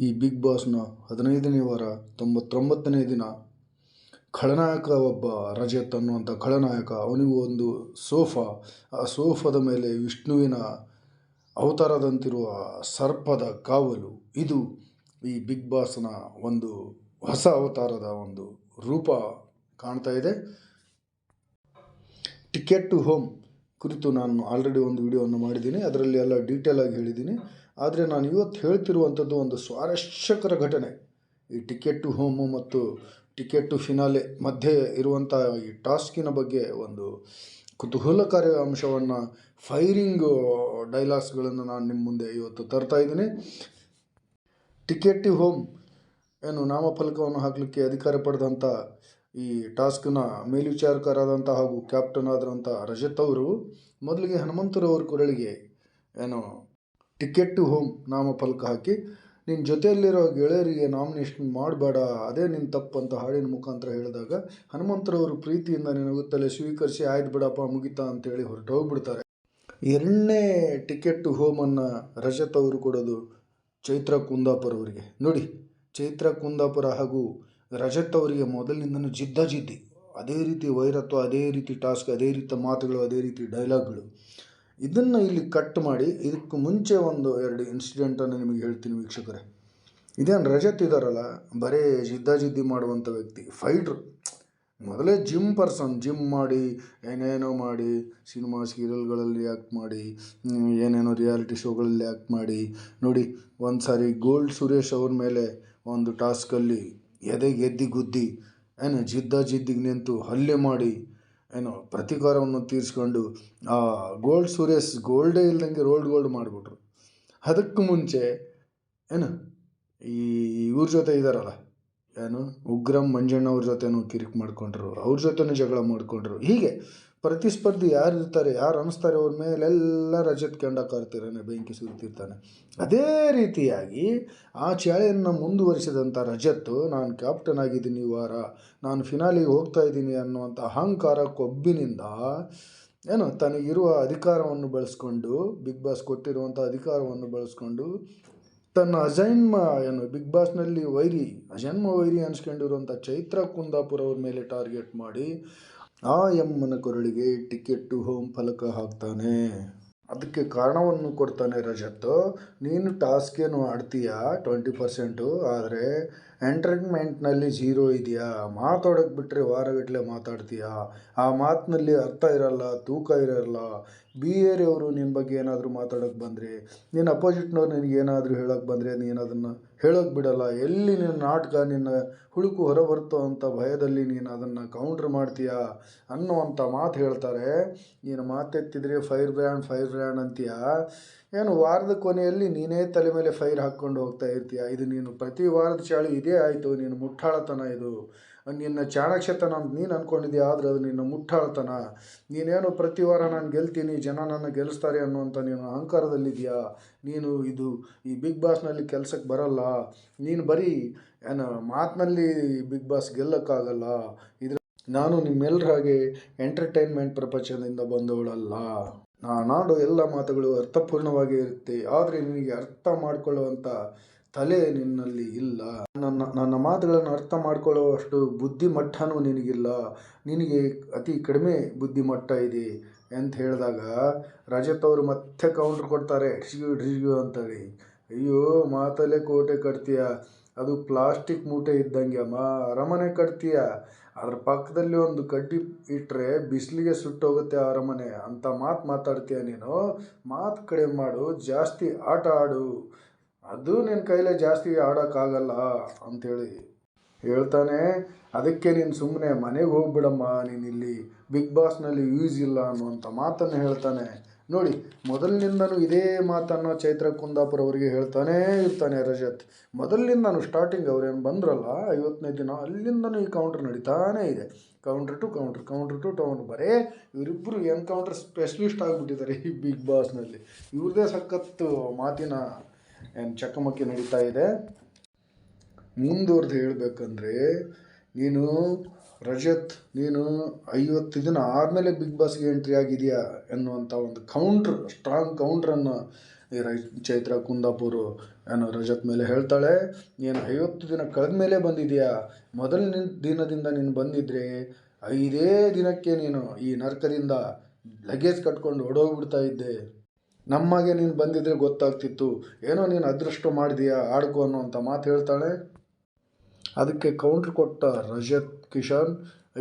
ಈ ಬಿಗ್ ಬಾಸ್ನ 15ನೇ ವಾರ 99ನೇ ದಿನ ಖಳನಾಯಕ ಒಬ್ಬ ರಜತ್ ಅನ್ನುವಂಥ ಖಳನಾಯಕ. ಅವನಿಗೂ ಒಂದು ಸೋಫಾ, ಆ ಸೋಫಾದ ಮೇಲೆ ವಿಷ್ಣುವಿನ ಅವತಾರದಂತಿರುವ ಸರ್ಪದ ಕಾವಲು. ಇದು ಈ ಬಿಗ್ ಬಾಸ್ನ ಒಂದು ಹೊಸ ಅವತಾರದ ಒಂದು ರೂಪ ಕಾಣ್ತಾ ಇದೆ. ಟಿಕೆಟ್ ಟು ಹೋಮ್ ಕುರಿತು ನಾನು ಆಲ್ರೆಡಿ ಒಂದು ವಿಡಿಯೋವನ್ನು ಮಾಡಿದ್ದೀನಿ, ಅದರಲ್ಲಿ ಎಲ್ಲ ಡೀಟೇಲ್ ಆಗಿ ಹೇಳಿದ್ದೀನಿ. ಆದರೆ ನಾನು ಇವತ್ತು ಹೇಳ್ತಿರುವಂಥದ್ದು ಒಂದು ಸ್ವಾರಸ್ಯಕರ ಘಟನೆ. ಈ ಟಿಕೆಟ್ ಟು ಹೋಮು ಮತ್ತು ಟಿಕೆಟ್ ಟು ಫಿನಾಲೆ ಮಧ್ಯೆ ಇರುವಂಥ ಈ ಟಾಸ್ಕಿನ ಬಗ್ಗೆ ಒಂದು ಕುತೂಹಲಕಾರಿ ಅಂಶವನ್ನು, ಫೈರಿಂಗ್ ಡೈಲಾಗ್ಸ್ಗಳನ್ನು ನಾನು ನಿಮ್ಮ ಮುಂದೆ ಇವತ್ತು ತರ್ತಾ ಇದ್ದೀನಿ. ಟಿಕೆಟ್ ಟು ಹೋಮ್ ಏನು ನಾಮಫಲಕವನ್ನು ಹಾಕಲಿಕ್ಕೆ ಅಧಿಕಾರ ಪಡೆದಂಥ ಈ ಟಾಸ್ಕ್ನ ಮೇಲ್ವಿಚಾರಕರಾದಂಥ ಹಾಗೂ ಕ್ಯಾಪ್ಟನ್ ಆದಂಥ ರಜತ್ ಅವರು ಮೊದಲಿಗೆ ಹನುಮಂತರವ್ರ ಕೊರಳಿಗೆ ಏನು ಟಿಕೆಟ್ ಟು ಹೋಮ್ ನಾಮಫಲಕ ಹಾಕಿ, ನಿನ್ನ ಜೊತೆಯಲ್ಲಿರೋ ಗೆಳೆಯರಿಗೆ ನಾಮಿನೇಷನ್ ಮಾಡಬೇಡ, ಅದೇ ನಿನ್ನ ತಪ್ಪು ಅಂತ ಹಾಡಿನ ಮುಖಾಂತರ ಹೇಳಿದಾಗ ಹನುಮಂತರವರು ಪ್ರೀತಿಯಿಂದ ನಿನಗುತ್ತಲೇ ಸ್ವೀಕರಿಸಿ ಆಯ್ತು ಬಿಡಪ್ಪ ಮುಗಿತಾ ಅಂತೇಳಿ ಹೊರಟು ಹೋಗ್ಬಿಡ್ತಾರೆ. ಎರಡನೇ ಟಿಕೆಟ್ ಟು ಹೋಮನ್ನು ರಜತ್ ಅವರು ಕೊಡೋದು ಚೈತ್ರ ಕುಂದಾಪುರ ಅವರಿಗೆ. ನೋಡಿ, ಚೈತ್ರ ಕುಂದಾಪುರ ಹಾಗೂ ರಜತ್ ಅವರಿಗೆ ಮೊದಲಿನಿಂದನೂ ಜಿದ್ದಿ, ಅದೇ ರೀತಿ ವೈರತ್ವ, ಅದೇ ರೀತಿ ಟಾಸ್ಕ್, ಅದೇ ರೀತಿ ಮಾತುಗಳು, ಅದೇ ರೀತಿ ಡೈಲಾಗ್ಗಳು. ಇದನ್ನು ಇಲ್ಲಿ ಕಟ್ ಮಾಡಿ ಇದಕ್ಕೆ ಮುಂಚೆ ಒಂದು 2 ಇನ್ಸಿಡೆಂಟನ್ನು ನಿಮಗೆ ಹೇಳ್ತೀನಿ ವೀಕ್ಷಕರೇ. ಇದೇನು ರಜತ್ ಇದ್ದಾರಲ್ಲ, ಬರೀ ಜಿದ್ದಿ ಮಾಡುವಂಥ ವ್ಯಕ್ತಿ, ಫೈಟ್ರು. ಮೊದಲೇ ಜಿಮ್ ಪರ್ಸನ್, ಜಿಮ್ ಮಾಡಿ ಏನೇನೋ ಮಾಡಿ ಸಿನಿಮಾ ಸೀರಿಯಲ್ಗಳಲ್ಲಿ ಆ್ಯಕ್ಟ್ ಮಾಡಿ, ಏನೇನೋ ರಿಯಾಲಿಟಿ ಶೋಗಳಲ್ಲಿ ಆ್ಯಕ್ಟ್ ಮಾಡಿ. ನೋಡಿ, ಒಂದು ಸಾರಿ ಗೋಲ್ಡ್ ಸುರೇಶ್ ಅವ್ರ ಮೇಲೆ ಒಂದು ಟಾಸ್ಕಲ್ಲಿ ಎದೆಗೆ ಗುದ್ದಿ ಏನು ಜಿದ್ದಿಗೆ ನಿಂತು ಹಲ್ಲೆ ಮಾಡಿ ಏನೋ ಪ್ರತೀಕಾರವನ್ನು ತೀರಿಸ್ಕೊಂಡು ಆ ಗೋಲ್ಡ್ ಸುರೇಶ್ ಗೋಲ್ಡೇ ಇಲ್ದಂಗೆ ಗೋಲ್ಡ್ ಮಾಡಿಬಿಟ್ರು. ಅದಕ್ಕೆ ಮುಂಚೆ ಏನು ಈ ಇವ್ರ ಜೊತೆ ಇದ್ದಾರಲ್ಲ, ಏನು ಉಗ್ರಂ ಮಂಜಣ್ಣ ಅವ್ರ ಜೊತೆನೂ ಕಿರಿಕ್ ಮಾಡ್ಕೊಂಡ್ರು, ಅವ್ರ ಜೊತೆನೂ ಜಗಳ ಮಾಡ್ಕೊಂಡ್ರು. ಹೀಗೆ ಪ್ರತಿಸ್ಪರ್ಧಿ ಯಾರು ಇರ್ತಾರೆ, ಯಾರು ಅನ್ನಿಸ್ತಾರೆ ಅವ್ರ ಮೇಲೆಲ್ಲ ರಜತ್ ಕೆಂಡ ಕಾರ್ತಿರ್ತಾನೆ, ಬೆಂಕಿ ಸುರಿತಿರ್ತಾನೆ. ಅದೇ ರೀತಿಯಾಗಿ ಆ ಚಾಳೆಯನ್ನು ಮುಂದುವರಿಸಿದಂಥ ರಜತ್, ನಾನು ಕ್ಯಾಪ್ಟನ್ ಆಗಿದ್ದೀನಿ ಈ ವಾರ, ನಾನು ಫಿನಾಲಿಗೆ ಹೋಗ್ತಾ ಇದ್ದೀನಿ ಅನ್ನುವಂಥ ಅಹಂಕಾರ ಕೊಬ್ಬಿನಿಂದ ಏನು ತನಗಿರುವ ಅಧಿಕಾರವನ್ನು ಬಳಸ್ಕೊಂಡು, ಬಿಗ್ ಬಾಸ್ ಕೊಟ್ಟಿರುವಂಥ ಅಧಿಕಾರವನ್ನು ಬಳಸ್ಕೊಂಡು ತನ್ನ ಏನು ಬಿಗ್ ಬಾಸ್ನಲ್ಲಿ ಅಜನ್ಮ ವೈರಿ ಅನ್ಸ್ಕೊಂಡಿರುವಂಥ ಚೈತ್ರ ಕುಂದಾಪುರ ಅವ್ರ ಮೇಲೆ ಟಾರ್ಗೆಟ್ ಮಾಡಿ ಆ ಎಮ್ಮನ ಕೊರಳಿಗೆ ಟಿಕೆಟ್ ಟು ಹೋಮ್ ಫಲಕ ಹಾಕ್ತಾನೆ. ಅದಕ್ಕೆ ಕಾರಣವನ್ನು ಕೊಡ್ತಾನೆ ರಜತ್. ನೀನು ಟಾಸ್ಕ್ ಏನು ಆಡ್ತೀಯಾ 20%, ಆದರೆ ಎಂಟರ್ಟೈನ್ಮೆಂಟ್ನಲ್ಲಿ 0 ಇದೆಯಾ. ಮಾತಾಡೋಕ್ಕೆ ಬಿಟ್ಟರೆ ವಾರಗಟ್ಟಲೆ ಮಾತಾಡ್ತೀಯಾ, ಆ ಮಾತಿನಲ್ಲಿ ಅರ್ಥ ಇರಲ್ಲ, ತೂಕ ಇರಲ್ಲ. ಬೇರೆಯವರು ನಿನ್ನ ಬಗ್ಗೆ ಏನಾದರೂ ಮಾತಾಡೋಕ್ಕೆ ಬಂದರೆ, ನಿನ್ನ ಅಪೋಸಿಟ್ನವ್ರು ನಿನಗೇನಾದರೂ ಹೇಳೋಕ್ಕೆ ಬಂದರೆ ನೀನು ಅದನ್ನು ಹೇಳೋಕ್ಕೆ ಬಿಡಲ್ಲ. ಎಲ್ಲಿ ನಿನ್ನ ನಾಟಕ, ನಿನ್ನ ಹುಳುಕು ಹೊರಬರ್ತೋ ಅಂತ ಭಯದಲ್ಲಿ ನೀನು ಅದನ್ನು ಕೌಂಟ್ರ್ ಮಾಡ್ತೀಯಾ ಅನ್ನುವಂಥ ಮಾತು ಹೇಳ್ತಾರೆ. ನೀನು ಮಾತೆತ್ತಿದ್ರೆ ಫೈರ್ ಬ್ರ್ಯಾಂಡ್ ಅಂತೀಯ. ಏನು ವಾರದ ಕೊನೆಯಲ್ಲಿ ನೀನೇ ತಲೆ ಮೇಲೆ ಫೈರ್ ಹಾಕ್ಕೊಂಡು ಹೋಗ್ತಾ ಇರ್ತೀಯ. ಇದು ನೀನು ಪ್ರತಿ ವಾರದ ಚಾಳಿ ಇದೇ ಆಯಿತು. ನೀನು ಮುಟ್ಟಾಳತನ ಇದು. ನಿನ್ನ ಚಾಣಕ್ಷತನ ಅಂತ ನೀನು ಅಂದ್ಕೊಂಡಿದ್ದೀಯ, ಆದರೆ ಅದು ನಿನ್ನ ಮುಟ್ಟಾಳತನ. ನೀನೇನು ಪ್ರತಿ ವಾರ ನಾನು ಗೆಲ್ತೀನಿ, ಜನ ನನ್ನ ಗೆಲ್ಲಿಸ್ತಾರೆ ಅನ್ನುವಂಥ ನೀನು ಅಹಂಕಾರದಲ್ಲಿದೆಯಾ. ನೀನು ಈ ಬಿಗ್ ಬಾಸ್ನಲ್ಲಿ ಕೆಲಸಕ್ಕೆ ಬರಲ್ಲ. ನೀನು ಬರೀ ಮಾತಿನಲ್ಲಿ ಬಿಗ್ ಬಾಸ್ ಗೆಲ್ಲಕ್ಕಾಗಲ್ಲ. ನಾನು ನಿಮ್ಮೆಲ್ಲರ ಹಾಗೆ ಎಂಟರ್ಟೈನ್ಮೆಂಟ್ ಪ್ರಪಂಚದಿಂದ ಬಂದವಳಲ್ಲ. ನಾನಾಡೋ ಎಲ್ಲ ಮಾತುಗಳು ಅರ್ಥಪೂರ್ಣವಾಗಿ ಇರುತ್ತೆ, ಆದರೆ ನಿನಗೆ ಅರ್ಥ ಮಾಡಿಕೊಳ್ಳುವಂಥ ತಲೆ ನಿನ್ನಲ್ಲಿ ಇಲ್ಲ. ನನ್ನ ಮಾತುಗಳನ್ನು ಅರ್ಥ ಮಾಡಿಕೊಳ್ಳುವಷ್ಟು ಬುದ್ಧಿಮಟ್ಟನೂ ನಿನಗಿಲ್ಲ. ನಿನಗೆ ಅತಿ ಕಡಿಮೆ ಬುದ್ಧಿಮಟ್ಟ ಇದೆ ಅಂತ ಹೇಳಿದಾಗ ರಜತ್ ಅವರು ಮತ್ತೆ ಕೌಂಟ್ರ್ ಕೊಡ್ತಾರೆ, ಢಿಸ್ಗು ಅಂತೇಳಿ. ಅಯ್ಯೋ, ಮಾತಲ್ಲೇ ಕೋಟೆ ಕಟ್ತೀಯ, ಅದು ಪ್ಲಾಸ್ಟಿಕ್ ಮೂಟೆ ಇದ್ದಂಗೆ ಅಮ್ಮ. ಅರಮನೆ ಕಟ್ತೀಯ, ಅದ್ರ ಪಕ್ಕದಲ್ಲಿ ಒಂದು ಕಡ್ಡಿ ಇಟ್ಟರೆ ಬಿಸಿಲಿಗೆ ಸುಟ್ಟೋಗುತ್ತೆ ಅರಮನೆ ಅಂತ ಮಾತಾಡ್ತೀಯ ನೀನು. ಮಾತು ಕಡಿಮೆ ಮಾಡು, ಜಾಸ್ತಿ ಆಟ ಆಡು, ಅದು ನಿನ್ನ ಕೈಲೇ ಜಾಸ್ತಿ ಆಡೋಕ್ಕಾಗಲ್ಲ ಅಂಥೇಳಿ ಹೇಳ್ತಾನೆ. ಅದಕ್ಕೆ ನೀನು ಸುಮ್ಮನೆ ಮನೆಗೆ ಹೋಗ್ಬಿಡಮ್ಮ, ನೀನು ಇಲ್ಲಿ ಬಿಗ್ ಬಾಸ್ನಲ್ಲಿ ಯೂಸ್ ಇಲ್ಲ ಅನ್ನುವಂಥ ಮಾತನ್ನು ಹೇಳ್ತಾನೆ. ನೋಡಿ, ಮೊದಲಿನಿಂದನೂ ಇದೇ ಮಾತನ್ನು ಚೈತ್ರ ಕುಂದಾಪುರ ಅವರಿಗೆ ಹೇಳ್ತಾನೇ ಇರ್ತಾನೆ ರಜತ್. ಮೊದಲಿನಿಂದನೂ ಸ್ಟಾರ್ಟಿಂಗ್ ಅವ್ರೇನು ಬಂದ್ರಲ್ಲ 50ನೇ ದಿನ, ಅಲ್ಲಿಂದನೂ ಈ ಕೌಂಟ್ರ್ ನಡೀತಾನೇ ಇದೆ. ಕೌಂಟ್ರ್ ಟು ಕೌಂಟ್ರ್ ಬರೇ ಇವರಿಬ್ಬರು ಎನ್ಕೌಂಟ್ರ್ ಸ್ಪೆಷಲಿಸ್ಟ್ ಆಗಿಬಿಟ್ಟಿದ್ದಾರೆ ಈ ಬಿಗ್ ಬಾಸ್ನಲ್ಲಿ. ಇವ್ರದ್ದೇ ಸಖತ್ತು ಮಾತಿನ ಚಕಮಕಿ ನಡೀತಾ ಇದೆ. ಮುಂದುವರೆದು ಹೇಳಬೇಕಂದ್ರೆ, ನೀನು ರಜತ್, ನೀನು 50 ದಿನ ಆದಮೇಲೆ ಬಿಗ್ ಬಾಸ್ಗೆ ಎಂಟ್ರಿ ಆಗಿದೆಯಾ ಎನ್ನುವಂಥ ಒಂದು ಸ್ಟ್ರಾಂಗ್ ಕೌಂಟ್ರನ್ನು ಈ ಚೈತ್ರ ಕುಂದಾಪುರ ಏನು ರಜತ್ ಮೇಲೆ ಹೇಳ್ತಾಳೆ, ನೀನು 50 ದಿನ ಕಳೆದ ಮೇಲೆ ಬಂದಿದೆಯಾ, ಮೊದಲನೇ ದಿನದಿಂದ ನೀನು ಬಂದಿದ್ರೆ 5 ದಿನಕ್ಕೆ ನೀನು ಈ ನರಕದಿಂದ ಲಗೇಜ್ ಕಟ್ಕೊಂಡು ಓಡೋಗ್ಬಿಡ್ತಾ ಇದ್ದೆ. ನಮ್ಮಗೆ ನೀನು ಬಂದಿದ್ರೆ ಗೊತ್ತಾಗ್ತಿತ್ತು, ಏನೋ ನೀನು ಅದೃಷ್ಟ ಮಾಡಿದೀಯಾ ಆಡ್ಕೊ ಅನ್ನೋಂಥ ಮಾತು ಹೇಳ್ತಾಳೆ. ಅದಕ್ಕೆ ಕೌಂಟ್ರ್ ಕೊಟ್ಟ ರಜತ್ ಕಿಶನ್,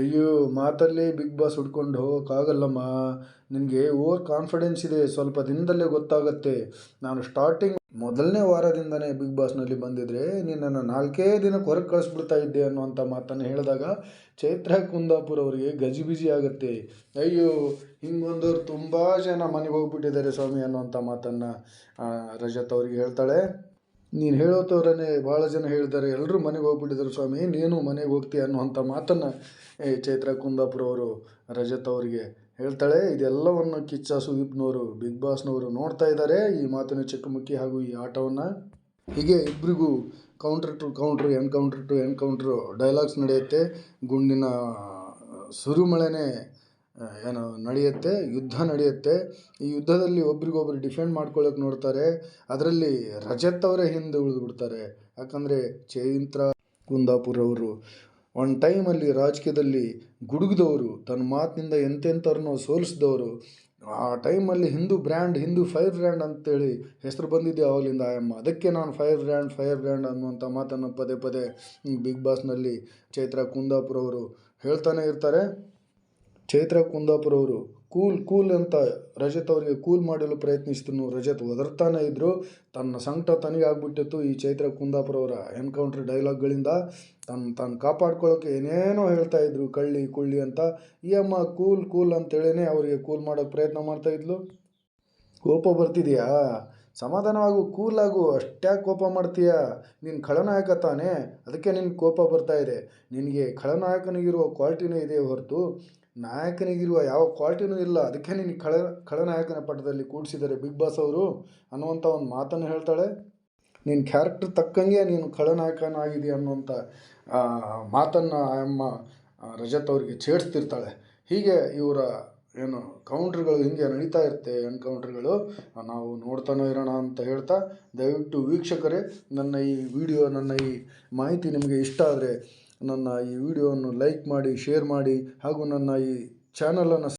ಅಯ್ಯೋ ಮಾತಲ್ಲೇ ಬಿಗ್ ಬಾಸ್ ಹುಡ್ಕೊಂಡು ಹೋಗೋಕ್ಕಾಗಲ್ಲಮ್ಮ, ನಿನಗೆ ಓವರ್ ಕಾನ್ಫಿಡೆನ್ಸ್ ಇದೆ, ಸ್ವಲ್ಪ ದಿನದಲ್ಲೇ ಗೊತ್ತಾಗತ್ತೆ. ನಾನು ಸ್ಟಾರ್ಟಿಂಗ್ ಮೊದಲನೇ ವಾರದಿಂದನೇ ಬಿಗ್ ಬಾಸ್ನಲ್ಲಿ ಬಂದಿದ್ರೆ ನಿನ್ನನ್ನು 4 ದಿನಕ್ಕೆ ಹೊರಗೆ ಕಳಿಸ್ಬಿಡ್ತಾ ಇದ್ದೆ ಅನ್ನುವಂಥ ಮಾತನ್ನು ಹೇಳಿದಾಗ ಚೈತ್ರ ಕುಂದಾಪುರ ಅವರಿಗೆ ಗಜಿಬಿಜಿ ಆಗುತ್ತೆ. ಅಯ್ಯೋ ಹಿಂಗೊಂದವ್ರು ತುಂಬ ಜನ ಮನೆಗೆ ಹೋಗ್ಬಿಟ್ಟಿದ್ದಾರೆ ಸ್ವಾಮಿ ಅನ್ನುವಂಥ ಮಾತನ್ನು ರಜತ್ ಅವರಿಗೆ ಹೇಳ್ತಾಳೆ. ನೀನು ಹೇಳೋ ಥರನೇ ಭಾಳ ಜನ ಹೇಳಿದ್ದಾರೆ, ಎಲ್ಲರೂ ಮನೆಗೆ ಹೋಗ್ಬಿಟ್ಟಿದ್ದಾರೆ ಸ್ವಾಮಿ, ನೀನು ಮನೆಗೆ ಹೋಗ್ತೀಯ ಅನ್ನುವಂಥ ಮಾತನ್ನು ಚೈತ್ರ ಕುಂದಾಪುರ ಅವರು ರಜತ್ ಅವರಿಗೆ ಹೇಳ್ತಾಳೆ. ಇದೆಲ್ಲವನ್ನು ಕಿಚ್ಚ ಸುದೀಪ್ನವರು ಬಿಗ್ ಬಾಸ್ನವರು ನೋಡ್ತಾ ಇದ್ದಾರೆ, ಈ ಮಾತಿನ ಚಕಮಕಿ ಹಾಗೂ ಈ ಆಟವನ್ನು. ಹೀಗೆ ಇಬ್ಬರಿಗೂ counter to counter, encounter to encounter dialogues ನಡೆಯುತ್ತೆ. ಗುಂಡಿನ ಸುರಿಮಳೆನೇ ಏನು ನಡೆಯುತ್ತೆ, ಯುದ್ಧ ನಡೆಯುತ್ತೆ. ಈ ಯುದ್ಧದಲ್ಲಿ ಒಬ್ರಿಗೊಬ್ರು ಡಿಫೆಂಡ್ ಮಾಡ್ಕೊಳ್ಳೋಕೆ ನೋಡ್ತಾರೆ. ಅದರಲ್ಲಿ ರಜತ್ ಅವರೇ ಹಿಂದೆ ಉಳಿದು ಬಿಡ್ತಾರೆ. ಯಾಕಂದರೆ ಚೈತ್ರ ಕುಂದಾಪುರ ಅವರು ಒಂದು ಟೈಮಲ್ಲಿ ರಾಜಕೀಯದಲ್ಲಿ ಗುಡುಗಿದವರು, ತನ್ನ ಮಾತಿನಿಂದ ಎಂತೆಂಥವ್ರನ್ನೋ ಸೋಲಿಸಿದವರು. ಆ ಟೈಮಲ್ಲಿ ಹಿಂದೂ ಫೈರ್ ಬ್ರ್ಯಾಂಡ್ ಅಂತೇಳಿ ಹೆಸರು ಬಂದಿದ್ದೆ ಅವಾಗಲಿಂದ ಆಯಮ್ಮ. ಅದಕ್ಕೆ ನಾನು ಫೈರ್ ಬ್ರ್ಯಾಂಡ್ ಅನ್ನುವಂಥ ಮಾತನ್ನು ಪದೇ ಪದೇ ಬಿಗ್ ಬಾಸ್ನಲ್ಲಿ ಚೈತ್ರ ಕುಂದಾಪುರ ಅವರು ಹೇಳ್ತಾನೆ ಇರ್ತಾರೆ. ಚೈತ್ರ ಕುಂದಾಪುರ ಅವರು ಕೂಲ್ ಅಂತ ರಜತ್ ಅವರಿಗೆ ಕೂಲ್ ಮಾಡಲು ಪ್ರಯತ್ನಿಸಿದ್ರು. ರಜತ್ ಒದರ್ತಾನೆ ಇದ್ದರು. ತನ್ನ ಸಂಕಟ ತನಗೆ ಆಗ್ಬಿಟ್ಟಿತ್ತು ಈ ಚೈತ್ರ ಕುಂದಾಪುರ ಅವರ ಎನ್ಕೌಂಟ್ರ್ ಡೈಲಾಗ್ಗಳಿಂದ. ತಾನು ಕಾಪಾಡ್ಕೊಳ್ಳೋಕೆ ಏನೇನೋ ಹೇಳ್ತಾ ಇದ್ರು, ಕುಳ್ಳಿ ಅಂತ. ಈ ಅಮ್ಮ ಕೂಲ್ ಅಂತೇಳೇ ಅವರಿಗೆ ಕೂಲ್ ಮಾಡೋಕ್ಕೆ ಪ್ರಯತ್ನ ಮಾಡ್ತಾಯಿದ್ಲು. ಕೋಪ ಬರ್ತಿದೆಯಾ, ಸಮಾಧಾನವಾಗು, ಕೂಲಾಗು, ಅಷ್ಟ್ಯಾಕೆ ಕೋಪ ಮಾಡ್ತೀಯಾ, ನೀನು ಖಳನಾಯಕ ತಾನೇ, ಅದಕ್ಕೆ ನಿನ್ಗೆ ಕೋಪ ಬರ್ತಾ ಇದೆ. ನಿನಗೆ ಖಳನಾಯಕನಿಗಿರುವ ಕ್ವಾಲಿಟಿನೇ ಇದೆ ಹೊರತು ನಾಯಕನಿಗಿರುವ ಯಾವ ಕ್ವಾಲಿಟಿನೂ ಇಲ್ಲ, ಅದಕ್ಕೆ ನಿನಗೆ ಖಳನಾಯಕನ ಪಟ್ಟದಲ್ಲಿ ಕೂಡಿಸಿದ್ದಾರೆ ಬಿಗ್ ಬಾಸ್ ಅವರು ಅನ್ನುವಂಥ ಒಂದು ಮಾತನ್ನು ಹೇಳ್ತಾಳೆ. ನಿನ್ನ ಕ್ಯಾರೆಕ್ಟರ್ ತಕ್ಕಂಗೆ ನೀನು ಖಳನಾಯಕನಾಗಿದೆಯಾ ಅನ್ನುವಂಥ ಮಾತನ್ನು ಅಮ್ಮ ರಜತ್ ಅವರಿಗೆ ಛೇಡಿಸ್ತಿರ್ತಾಳೆ. ಹೀಗೆ ಇವರ ಏನು ಕೌಂಟ್ರ್ಗಳು ಹಿಂಗೆ ನಡೀತಾ ಇರುತ್ತೆ, ಎನ್ಕೌಂಟ್ರ್ಗಳು ನಾವು ನೋಡ್ತಾನೆ ಇರೋಣ ಅಂತ ಹೇಳ್ತಾ, ದಯವಿಟ್ಟು ವೀಕ್ಷಕರೇ ನನ್ನ ಈ ಮಾಹಿತಿ ನಿಮಗೆ ಇಷ್ಟ ಆದರೆ ನನ್ನ ಈ ವಿಡಿಯೋವನ್ನು ಲೈಕ್ ಮಾಡಿ, ಶೇರ್ ಮಾಡಿ ಹಾಗೂ ನನ್ನ ಈ ಚಾನಲನ್ನು